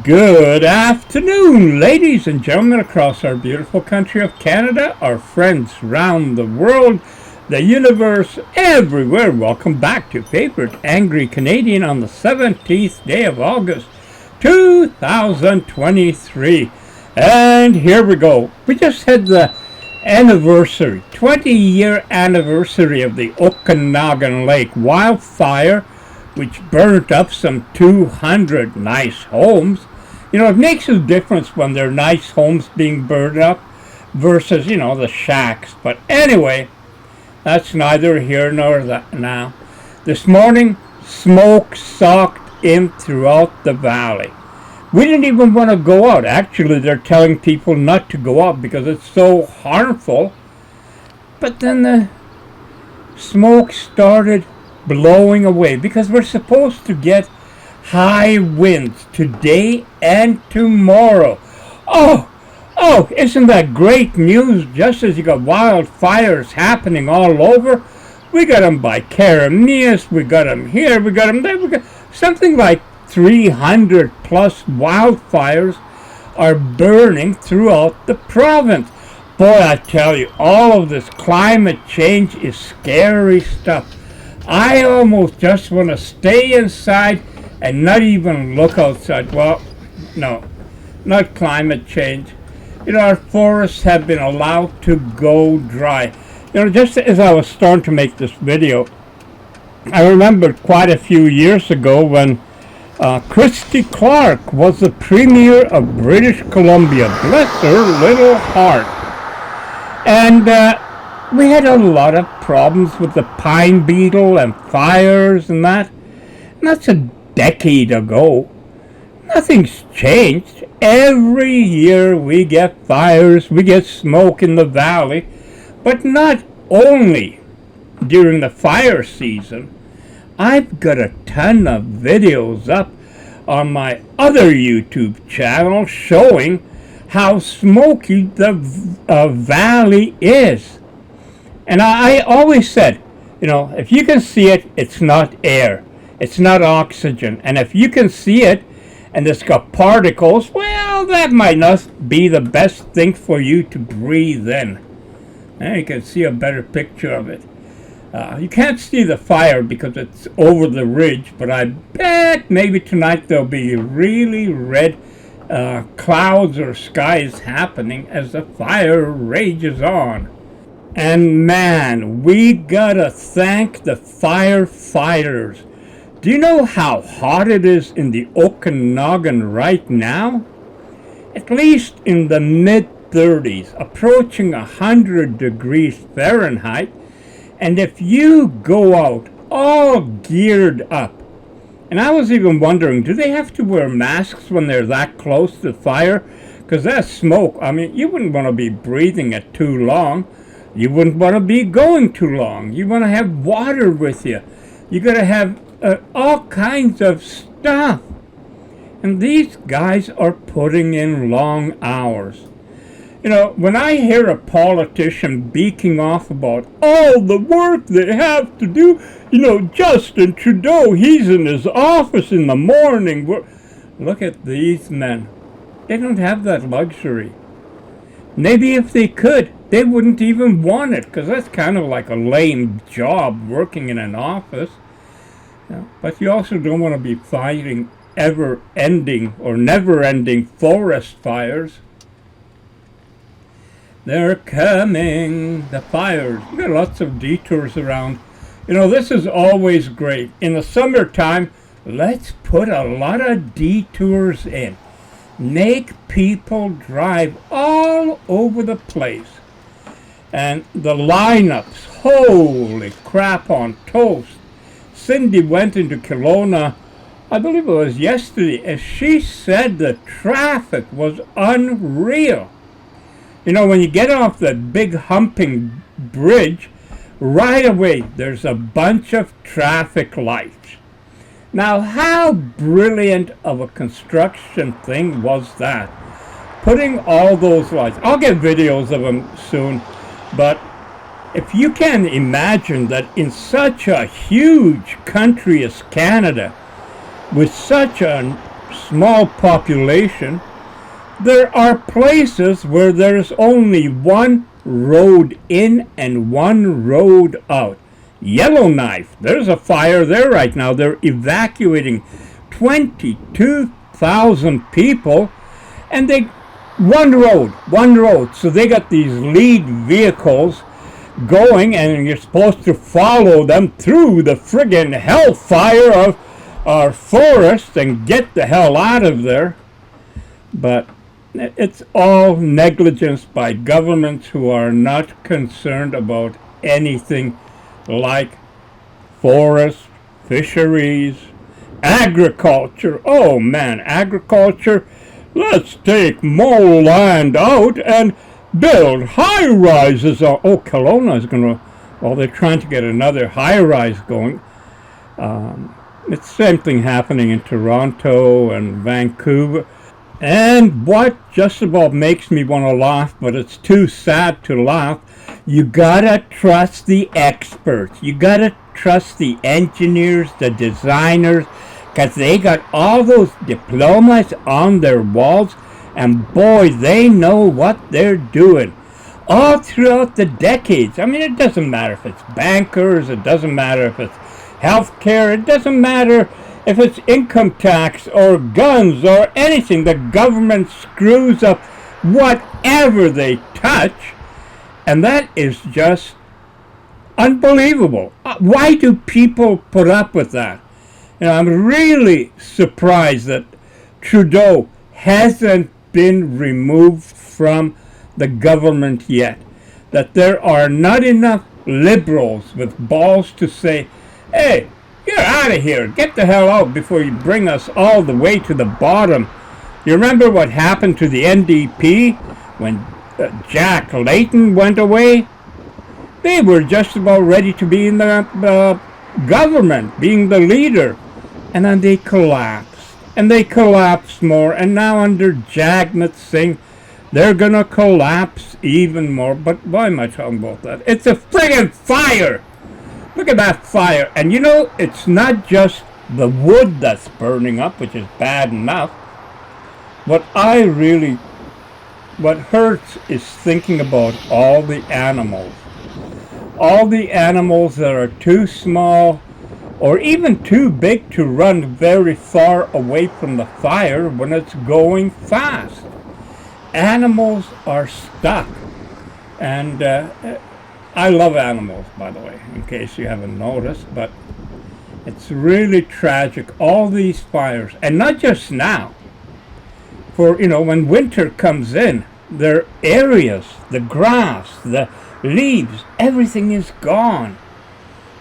Good afternoon, ladies and gentlemen across our beautiful country of Canada, our friends round the world, the universe, everywhere. Welcome back to Favorite Angry Canadian on the 17th day of August, 2023. And here we go. We just had the anniversary, 20-year anniversary of the Okanagan Lake wildfire, which burnt up some 200 nice homes. It makes a difference when there are nice homes being burned up versus, the shacks. But anyway, that's neither here nor that now. This morning, smoke socked in throughout the valley. We didn't even want to go out. Actually, they're telling people not to go out because it's so harmful. But then the smoke started blowing away because we're supposed to get high winds today and tomorrow. Oh, isn't that great news? Just as you got wildfires happening all over, we got them by carelessness, we got them here, we got them there, we got something like 300 plus wildfires are burning throughout the province. Boy, I tell you, all of this climate change is scary stuff. I almost just want to stay inside and not even look outside. Well, no, not climate change. Our forests have been allowed to go dry. Just as I was starting to make this video, I remember quite a few years ago when Christy Clark was the Premier of British Columbia. Bless her little heart. And we had a lot of problems with the pine beetle and fires and that. And that's a decade ago. Nothing's changed. Every year we get fires, we get smoke in the valley. But not only during the fire season. I've got a ton of videos up on my other YouTube channel showing how smoky the valley is. And I always said, if you can see it, it's not air. It's not oxygen. And if you can see it and it's got particles, well, that might not be the best thing for you to breathe in. And you can see a better picture of it. You can't see the fire because it's over the ridge, but I bet maybe tonight there'll be really red clouds or skies happening as the fire rages on. And man, we gotta thank the firefighters. Do you know how hot it is in the Okanagan right now? At least in the mid-30s, approaching 100 degrees Fahrenheit. And if you go out all geared up, and I was even wondering, do they have to wear masks when they're that close to the fire? Because that smoke, you wouldn't want to be breathing it too long. You wouldn't want to be going too long. You want to have water with you. You got to have all kinds of stuff. And these guys are putting in long hours. When I hear a politician beaking off about all the work they have to do, Justin Trudeau, he's in his office in the morning. Look at these men. They don't have that luxury. Maybe if they could, they wouldn't even want it, because that's kind of like a lame job, working in an office. But you also don't want to be fighting ever-ending or never-ending forest fires. They're coming, the fires. You got lots of detours around. This is always great. In the summertime, let's put a lot of detours in. Make people drive all over the place. And the lineups, holy crap on toast. Cindy went into Kelowna, I believe it was yesterday, and she said the traffic was unreal. When you get off the big humping bridge, right away there's a bunch of traffic lights. Now, how brilliant of a construction thing was that? Putting all those lights. I'll get videos of them soon, but if you can imagine that in such a huge country as Canada, with such a small population, there are places where there's only one road in and one road out. Yellowknife, there's a fire there right now. They're evacuating 22,000 people, and they one road. So they got these lead vehicles going, and you're supposed to follow them through the friggin' hellfire of our forest and get the hell out of there. But it's all negligence by governments who are not concerned about anything like forests, fisheries, agriculture. Oh man, agriculture. Let's take more land out and build high rises. Oh, Kelowna is going to, well, they're trying to get another high rise going. It's the same thing happening in Toronto and Vancouver. And what just about makes me want to laugh, but it's too sad to laugh, you gotta trust the experts. You gotta trust the engineers, the designers, because they got all those diplomas on their walls, and boy, they know what they're doing. All throughout the decades. I mean, it doesn't matter if it's bankers, it doesn't matter if it's healthcare, it doesn't matter if it's income tax or guns or anything. The government screws up whatever they touch, and that is just unbelievable. Why do people put up with that? You know, I'm really surprised that Trudeau hasn't been removed from the government yet. That there are not enough liberals with balls to say, hey, you're out of here. Get the hell out before you bring us all the way to the bottom. You remember what happened to the NDP when Jack Layton went away? They were just about ready to be in the government, being the leader. And then they collapsed. And they collapsed more. And now under Jagmeet Singh, they're going to collapse even more. But why am I talking about that? It's a friggin' fire! Look at that fire. And you know, it's not just the wood that's burning up, which is bad enough. What hurts is thinking about all the animals. All the animals that are too small or even too big to run very far away from the fire when it's going fast. Animals are stuck. And I love animals, by the way, in case you haven't noticed, but it's really tragic, all these fires, and not just now. For, you know, when winter comes in, their areas, the grass, the leaves, everything is gone.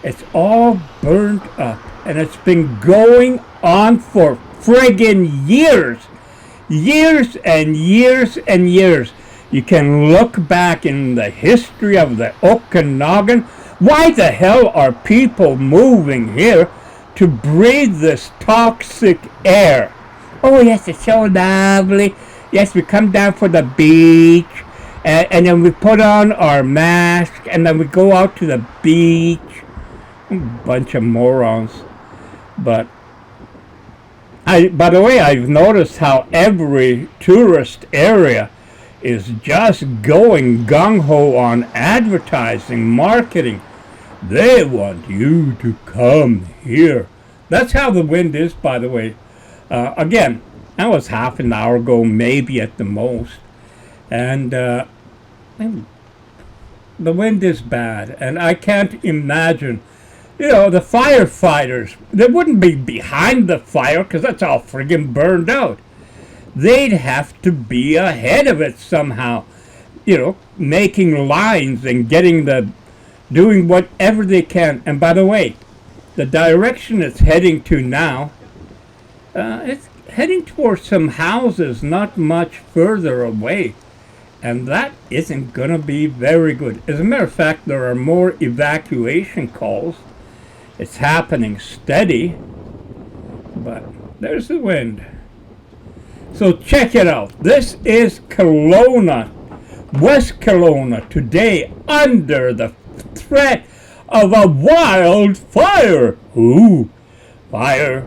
It's all burned up, and it's been going on for friggin' years. Years and years and years. You can look back in the history of the Okanagan. Why the hell are people moving here to breathe this toxic air? Oh yes, it's so lovely. Yes, we come down for the beach, and then we put on our mask, and then we go out to the beach. Bunch of morons. But by the way, I've noticed how every tourist area is just going gung-ho on advertising, marketing. They want you to come here. That's how the wind is, by the way. Again, that was half an hour ago, maybe at the most. And the wind is bad. And I can't imagine, you know, the firefighters, they wouldn't be behind the fire because that's all friggin' burned out. They'd have to be ahead of it somehow, you know, making lines and doing whatever they can. And by the way, the direction it's heading to now, it's heading towards some houses not much further away. And that isn't going to be very good. As a matter of fact, there are more evacuation calls. It's happening steady, but there's the wind. So check it out. This is Kelowna, West Kelowna, today under the threat of a wildfire. Ooh, fire.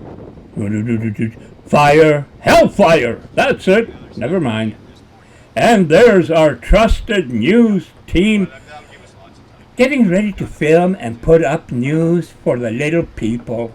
Hellfire, that's it, never mind. And there's our trusted news team getting ready to film and put up news for the little people.